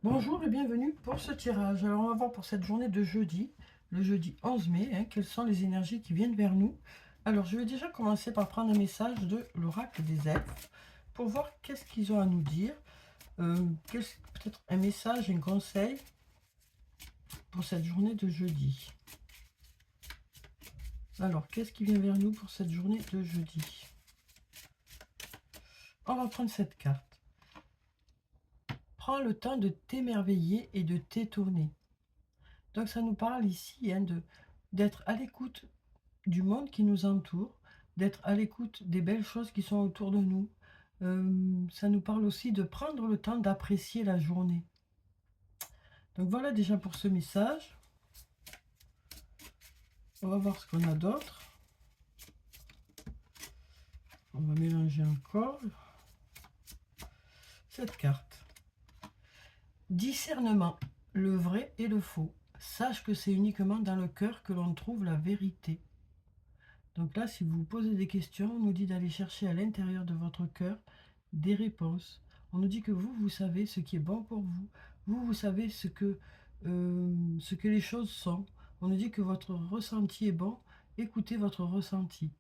Bonjour et bienvenue pour ce tirage. Alors on va voir pour cette journée de jeudi, le jeudi 11 mai, quelles sont les énergies qui viennent vers nous. Alors je vais déjà commencer par prendre un message de l'oracle des elfes pour voir qu'est-ce qu'ils ont à nous dire. Peut-être un message, un conseil pour cette journée de jeudi. Alors qu'est-ce qui vient vers nous pour cette journée de jeudi? On va prendre cette carte. Prends le temps de t'émerveiller et de t'étonner. Donc ça nous parle ici d'être à l'écoute du monde qui nous entoure, d'être à l'écoute des belles choses qui sont autour de nous. Ça nous parle aussi de prendre le temps d'apprécier la journée. Donc voilà déjà pour ce message. On va voir ce qu'on a d'autre. On va mélanger encore cette carte. Discernement, le vrai et le faux. Sache que c'est uniquement dans le cœur que l'on trouve la vérité. Donc là, si vous vous posez des questions, on nous dit d'aller chercher à l'intérieur de votre cœur des réponses. On nous dit que vous savez ce qui est bon pour vous. Vous savez ce que les choses sont. On nous dit que votre ressenti est bon. Écoutez votre ressenti.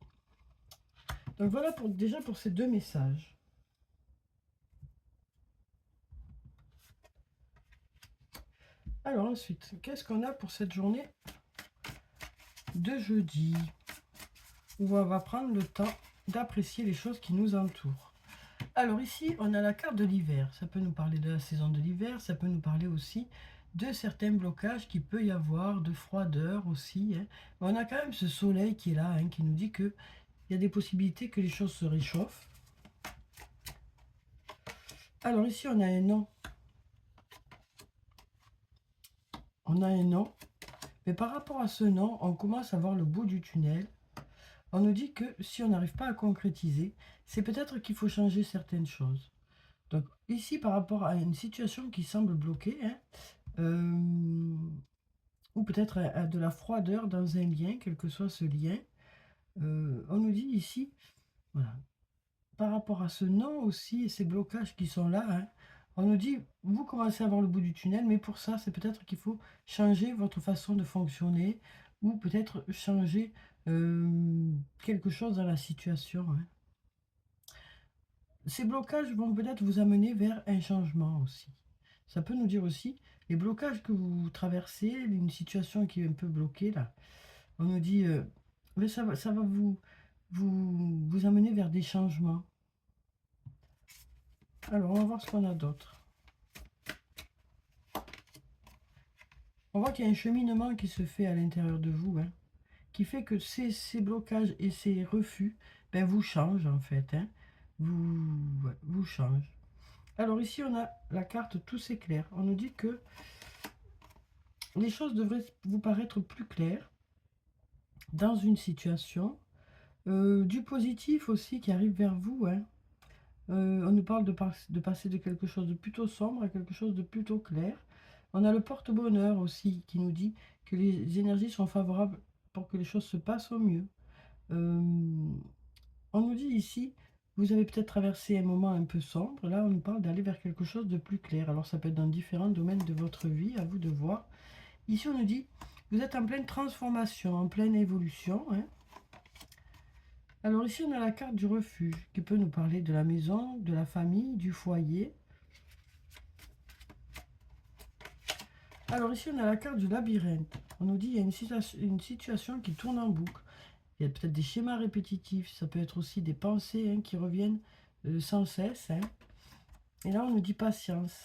Donc voilà déjà pour ces deux messages. Alors ensuite, qu'est-ce qu'on a pour cette journée de jeudi, où on va prendre le temps d'apprécier les choses qui nous entourent. Alors ici, on a la carte de l'hiver. Ça peut nous parler de la saison de l'hiver, ça peut nous parler aussi de certains blocages qu'il peut y avoir, de froideur aussi. On a quand même ce soleil qui est là, qui nous dit qu'il y a des possibilités que les choses se réchauffent. Alors ici, on a un nom. On a un nom. Mais par rapport à ce nom, on commence à voir le bout du tunnel. On nous dit que si on n'arrive pas à concrétiser, c'est peut-être qu'il faut changer certaines choses. Donc ici, par rapport à une situation qui semble bloquée, ou peut-être à de la froideur dans un lien, quel que soit ce lien, on nous dit ici, voilà, par rapport à ce non aussi, et ces blocages qui sont là, on nous dit, vous commencez à voir le bout du tunnel, mais pour ça, c'est peut-être qu'il faut changer votre façon de fonctionner, ou peut-être changer quelque chose dans la situation. Ces blocages vont peut-être vous amener vers un changement aussi. Ça peut nous dire aussi, les blocages que vous traversez, une situation qui est un peu bloquée là, on nous dit, mais ça va vous amener vers des changements. Alors, on va voir ce qu'on a d'autre. On voit qu'il y a un cheminement qui se fait à l'intérieur de vous, qui fait que ces blocages et ces refus, vous changent en fait, vous changent. Alors ici, on a la carte Tout s'éclaire. On nous dit que les choses devraient vous paraître plus claires dans une situation. Du positif aussi qui arrive vers vous. On nous parle de passer de quelque chose de plutôt sombre à quelque chose de plutôt clair. On a le porte-bonheur aussi qui nous dit que les énergies sont favorables pour que les choses se passent au mieux. On nous dit ici, vous avez peut-être traversé un moment un peu sombre. Là, on nous parle d'aller vers quelque chose de plus clair. Alors, ça peut être dans différents domaines de votre vie, à vous de voir. Ici, on nous dit, vous êtes en pleine transformation, en pleine évolution. Alors ici, on a la carte du refuge, qui peut nous parler de la maison, de la famille, du foyer. Alors ici, on a la carte du labyrinthe. On nous dit qu'il y a une situation qui tourne en boucle. Il y a peut-être des schémas répétitifs, ça peut être aussi des pensées qui reviennent sans cesse. Et là, on nous dit patience.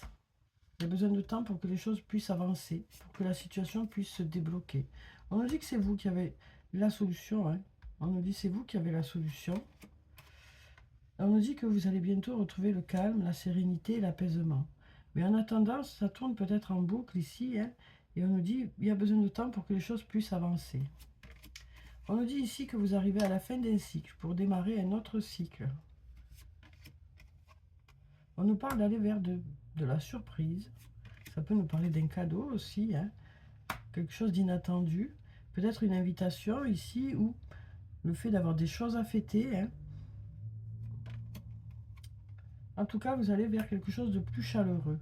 Il y a besoin de temps pour que les choses puissent avancer, pour que la situation puisse se débloquer. On nous dit que c'est vous qui avez la solution. On nous dit que c'est vous qui avez la solution. On nous dit que vous allez bientôt retrouver le calme, la sérénité et l'apaisement. Mais en attendant, ça tourne peut-être en boucle ici. Et on nous dit qu'il y a besoin de temps pour que les choses puissent avancer. On nous dit ici que vous arrivez à la fin d'un cycle pour démarrer un autre cycle. On nous parle d'aller vers de la surprise. Ça peut nous parler d'un cadeau aussi, quelque chose d'inattendu. Peut-être une invitation ici ou le fait d'avoir des choses à fêter. En tout cas, vous allez vers quelque chose de plus chaleureux.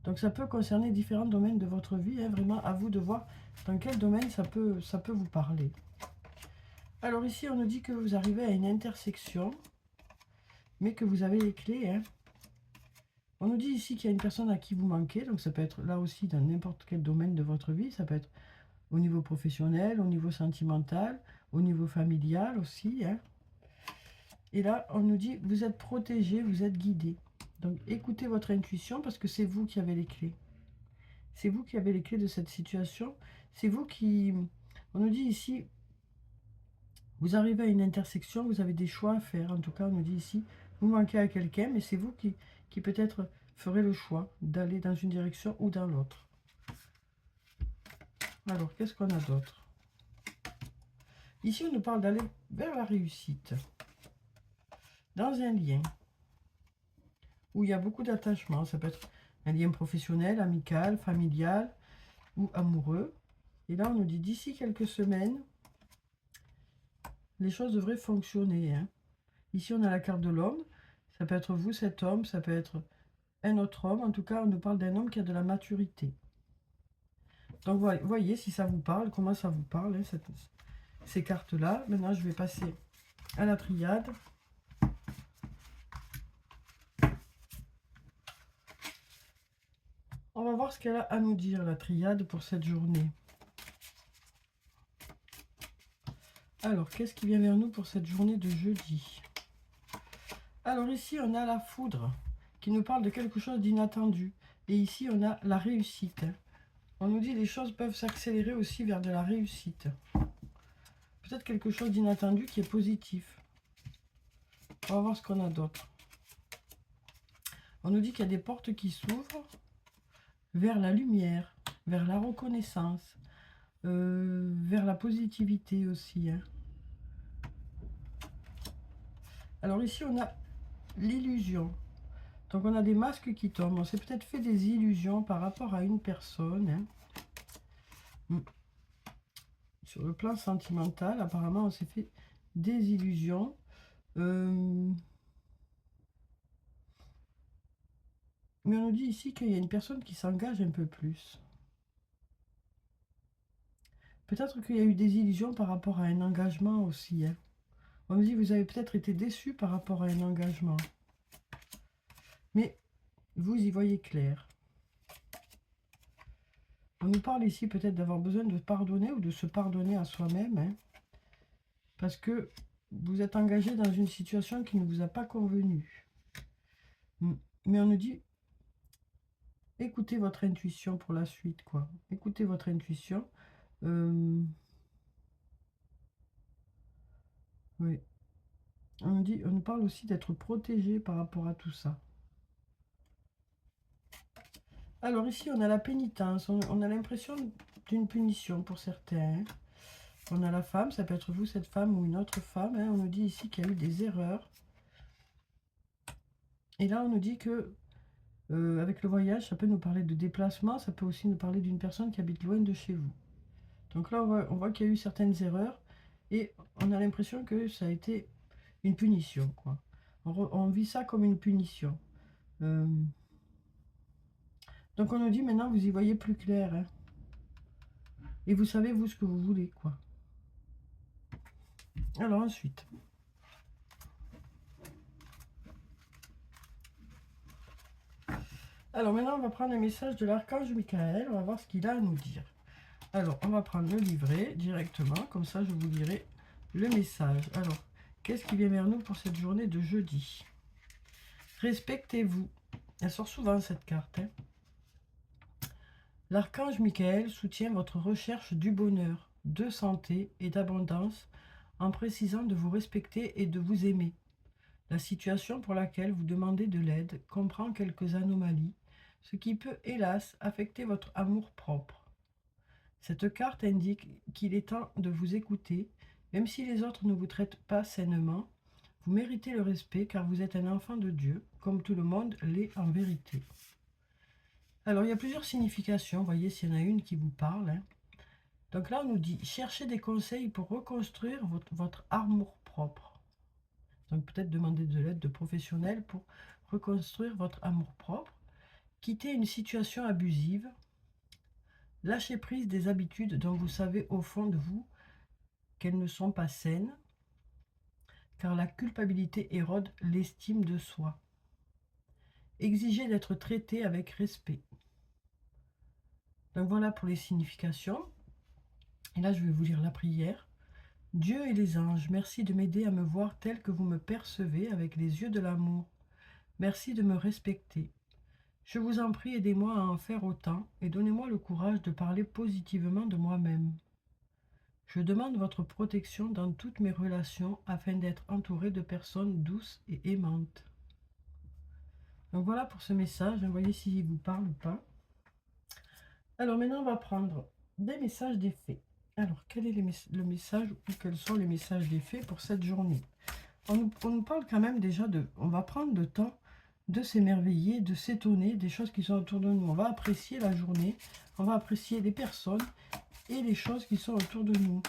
Donc ça peut concerner différents domaines de votre vie, hein, vraiment à vous de voir dans quel domaine ça peut vous parler. Alors ici, on nous dit que vous arrivez à une intersection, mais que vous avez les clés. Hein. On nous dit ici qu'il y a une personne à qui vous manquez, donc ça peut être là aussi dans n'importe quel domaine de votre vie, ça peut être au niveau professionnel, au niveau sentimental, au niveau familial aussi. Hein. Et là, on nous dit, vous êtes protégé, vous êtes guidé. Donc écoutez votre intuition parce que c'est vous qui avez les clés. C'est vous qui avez les clés de cette situation. C'est vous qui... On nous dit ici, vous arrivez à une intersection, vous avez des choix à faire. En tout cas, on nous dit ici, vous manquez à quelqu'un, mais c'est vous qui peut-être ferez le choix d'aller dans une direction ou dans l'autre. Alors, qu'est-ce qu'on a d'autre? Ici, on nous parle d'aller vers la réussite. Dans un lien où il y a beaucoup d'attachement. Ça peut être un lien professionnel, amical, familial ou amoureux. Et là, on nous dit d'ici quelques semaines, les choses devraient fonctionner. Hein. Ici, on a la carte de l'homme. Ça peut être vous, cet homme. Ça peut être un autre homme. En tout cas, on nous parle d'un homme qui a de la maturité. Donc, voyez si ça vous parle, comment ça vous parle, hein, ces cartes-là. Maintenant, je vais passer à la triade. On va voir ce qu'elle a à nous dire, la triade, pour cette journée. Alors, qu'est-ce qui vient vers nous pour cette journée de jeudi? Alors ici, on a la foudre qui nous parle de quelque chose d'inattendu. Et ici, on a la réussite. On nous dit que les choses peuvent s'accélérer aussi vers de la réussite. Peut-être quelque chose d'inattendu qui est positif. On va voir ce qu'on a d'autre. On nous dit qu'il y a des portes qui s'ouvrent vers la lumière, vers la reconnaissance, vers la positivité aussi. Hein. Alors ici, on a l'illusion. Donc on a des masques qui tombent. On s'est peut-être fait des illusions par rapport à une personne. Hein. Sur le plan sentimental, apparemment, on s'est fait des illusions. Mais on nous dit ici qu'il y a une personne qui s'engage un peu plus. Peut-être qu'il y a eu des illusions par rapport à un engagement aussi. Hein. On nous dit que vous avez peut-être été déçu par rapport à un engagement. Mais vous y voyez clair. On nous parle ici peut-être d'avoir besoin de pardonner ou de se pardonner à soi-même. Hein, parce que vous êtes engagé dans une situation qui ne vous a pas convenu. Mais on nous dit, écoutez votre intuition pour la suite, quoi. Écoutez votre intuition. Oui. On nous parle aussi d'être protégé par rapport à tout ça. Alors ici, on a la pénitence. On a l'impression d'une punition pour certains. Hein. On a la femme, ça peut être vous, cette femme, ou une autre femme. Hein. On nous dit ici qu'il y a eu des erreurs. Et là, on nous dit que avec le voyage, ça peut nous parler de déplacement. Ça peut aussi nous parler d'une personne qui habite loin de chez vous. Donc là, on voit qu'il y a eu certaines erreurs. Et on a l'impression que ça a été une punition, quoi. On vit ça comme une punition. Donc on nous dit maintenant, vous y voyez plus clair. Hein. Et vous savez, vous, ce que vous voulez, quoi. Alors ensuite. Alors maintenant, on va prendre un message de l'archange Michael. On va voir ce qu'il a à nous dire. Alors, on va prendre le livret directement. Comme ça, je vous lirai le message. Alors, qu'est-ce qui vient vers nous pour cette journée de jeudi? Respectez-vous. Elle sort souvent, cette carte. Hein. L'archange Michael soutient votre recherche du bonheur, de santé et d'abondance en précisant de vous respecter et de vous aimer. La situation pour laquelle vous demandez de l'aide comprend quelques anomalies, ce qui peut, hélas, affecter votre amour-propre. Cette carte indique qu'il est temps de vous écouter, même si les autres ne vous traitent pas sainement. Vous méritez le respect car vous êtes un enfant de Dieu, comme tout le monde l'est en vérité. Alors, il y a plusieurs significations, vous voyez s'il y en a une qui vous parle. Hein. Donc là, on nous dit, cherchez des conseils pour reconstruire votre amour-propre. Donc peut-être demander de l'aide de professionnels pour reconstruire votre amour-propre. Quittez une situation abusive. Lâchez prise des habitudes dont vous savez au fond de vous qu'elles ne sont pas saines, car la culpabilité érode l'estime de soi. Exigez d'être traité avec respect. Donc voilà pour les significations. Et là, je vais vous lire la prière. Dieu et les anges, merci de m'aider à me voir tel que vous me percevez avec les yeux de l'amour. Merci de me respecter. Je vous en prie, aidez-moi à en faire autant et donnez-moi le courage de parler positivement de moi-même. Je demande votre protection dans toutes mes relations afin d'être entouré de personnes douces et aimantes. Donc voilà pour ce message, voyez s'il vous parle ou pas. Alors maintenant, on va prendre des messages des faits. Alors, quel est le message ou quels sont les messages des faits pour cette journée? On nous parle quand même déjà de... On va prendre le temps de s'émerveiller, de s'étonner des choses qui sont autour de nous. On va apprécier la journée, on va apprécier les personnes et les choses qui sont autour de nous.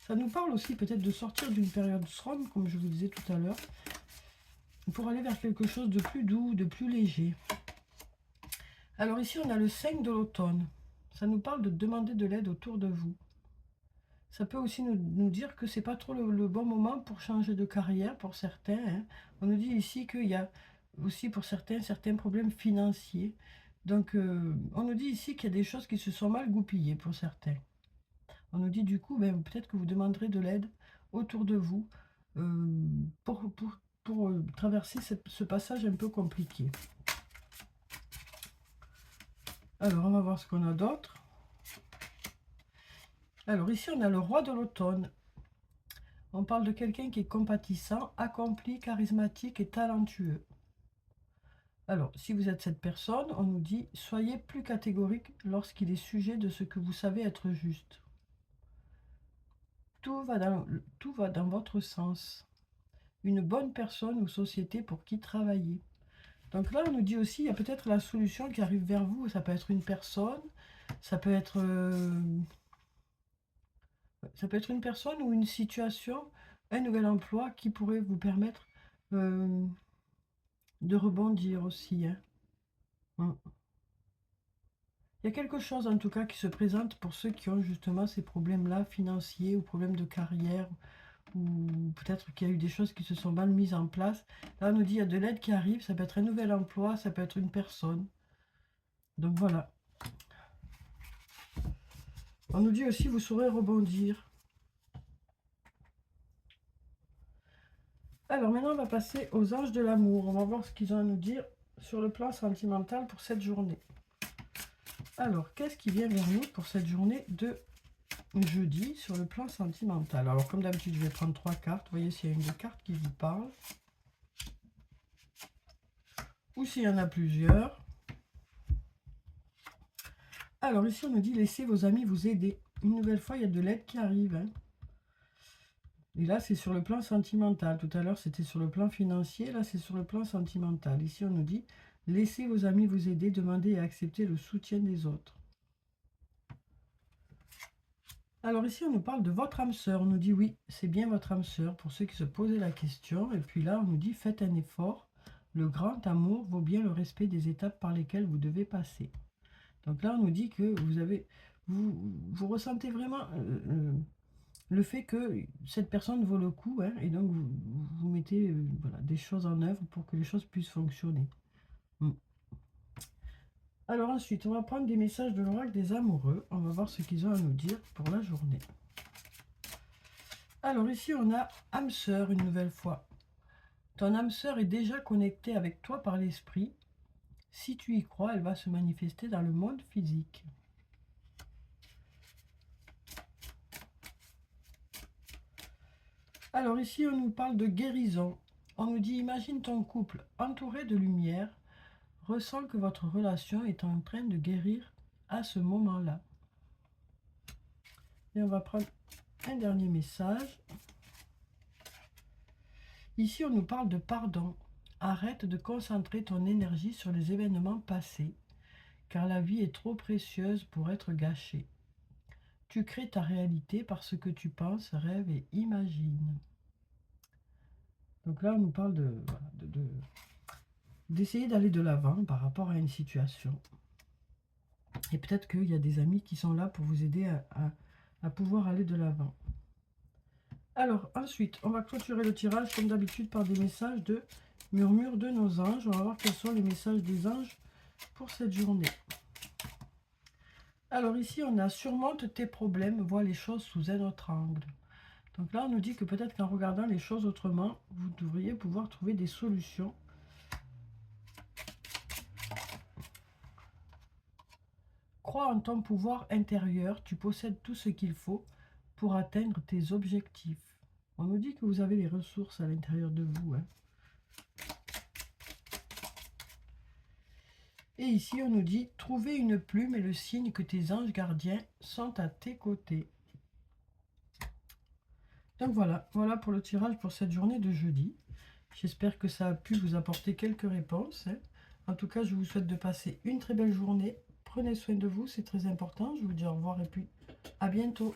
Ça nous parle aussi peut-être de sortir d'une période sombre, comme je vous disais tout à l'heure, pour aller vers quelque chose de plus doux, de plus léger. Alors ici, on a le 5 de l'automne. Ça nous parle de demander de l'aide autour de vous. Ça peut aussi nous dire que c'est pas trop le bon moment pour changer de carrière pour certains. Hein. On nous dit ici qu'il y a aussi pour certains problèmes financiers. Donc, on nous dit ici qu'il y a des choses qui se sont mal goupillées pour certains. On nous dit du coup, ben, peut-être que vous demanderez de l'aide autour de vous pour traverser ce passage un peu compliqué. Alors, on va voir ce qu'on a d'autre. Alors, ici, on a le roi de l'automne. On parle de quelqu'un qui est compatissant, accompli, charismatique et talentueux. Alors, si vous êtes cette personne, on nous dit « Soyez plus catégorique lorsqu'il est sujet de ce que vous savez être juste. Tout va dans votre sens. Une bonne personne ou société pour qui travailler. » Donc là, on nous dit aussi, il y a peut-être la solution qui arrive vers vous. Ça peut être une personne, ça peut être une personne ou une situation, un nouvel emploi qui pourrait vous permettre de rebondir aussi. Hein. Il y a quelque chose en tout cas qui se présente pour ceux qui ont justement ces problèmes-là financiers ou problèmes de carrière ou peut-être qu'il y a eu des choses qui se sont mal mises en place. Là, on nous dit il y a de l'aide qui arrive, ça peut être un nouvel emploi, ça peut être une personne. Donc voilà. On nous dit aussi vous saurez rebondir. Alors maintenant, on va passer aux anges de l'amour. On va voir ce qu'ils ont à nous dire sur le plan sentimental pour cette journée. Alors, qu'est-ce qui vient vers nous pour cette journée de jeudi sur le plan sentimental? Alors, comme d'habitude, je vais prendre 3 cartes. Vous voyez s'il y a une des cartes qui vous parle. Ou s'il y en a plusieurs. Alors, ici, on nous dit laissez vos amis vous aider. Une nouvelle fois, il y a de l'aide qui arrive. Hein. Et là, c'est sur le plan sentimental. Tout à l'heure, c'était sur le plan financier. Là, c'est sur le plan sentimental. Ici, on nous dit laissez vos amis vous aider, demandez et acceptez le soutien des autres. Alors ici, on nous parle de votre âme sœur. On nous dit oui, c'est bien votre âme sœur pour ceux qui se posaient la question. Et puis là, on nous dit faites un effort. Le grand amour vaut bien le respect des étapes par lesquelles vous devez passer. Donc là, on nous dit que vous ressentez vraiment le fait que cette personne vaut le coup. Hein, et donc, vous mettez voilà, des choses en œuvre pour que les choses puissent fonctionner. Alors ensuite, on va prendre des messages de l'oracle des amoureux. On va voir ce qu'ils ont à nous dire pour la journée. Alors ici, on a âme sœur une nouvelle fois. Ton âme sœur est déjà connectée avec toi par l'esprit. Si tu y crois, elle va se manifester dans le monde physique. Alors ici, on nous parle de guérison. On nous dit, imagine ton couple entouré de lumière. Ressens que votre relation est en train de guérir à ce moment-là. Et on va prendre un dernier message. Ici, on nous parle de pardon. Arrête de concentrer ton énergie sur les événements passés, car la vie est trop précieuse pour être gâchée. Tu crées ta réalité par ce que tu penses, rêves et imagines. Donc là, on nous parle d'essayer d'aller de l'avant par rapport à une situation. Et peut-être qu'il y a des amis qui sont là pour vous aider à pouvoir aller de l'avant. Alors, ensuite, on va clôturer le tirage comme d'habitude par des messages de murmure de nos anges. On va voir quels sont les messages des anges pour cette journée. Alors ici, on a surmonte tes problèmes, vois les choses sous un autre angle. Donc là, on nous dit que peut-être qu'en regardant les choses autrement, vous devriez pouvoir trouver des solutions. Crois en ton pouvoir intérieur, tu possèdes tout ce qu'il faut pour atteindre tes objectifs. On nous dit que vous avez les ressources à l'intérieur de vous. Hein. Et ici, on nous dit, trouver une plume est le signe que tes anges gardiens sont à tes côtés. Donc voilà pour le tirage pour cette journée de jeudi. J'espère que ça a pu vous apporter quelques réponses. Hein. En tout cas, je vous souhaite de passer une très belle journée. Prenez soin de vous, c'est très important. Je vous dis au revoir et puis à bientôt.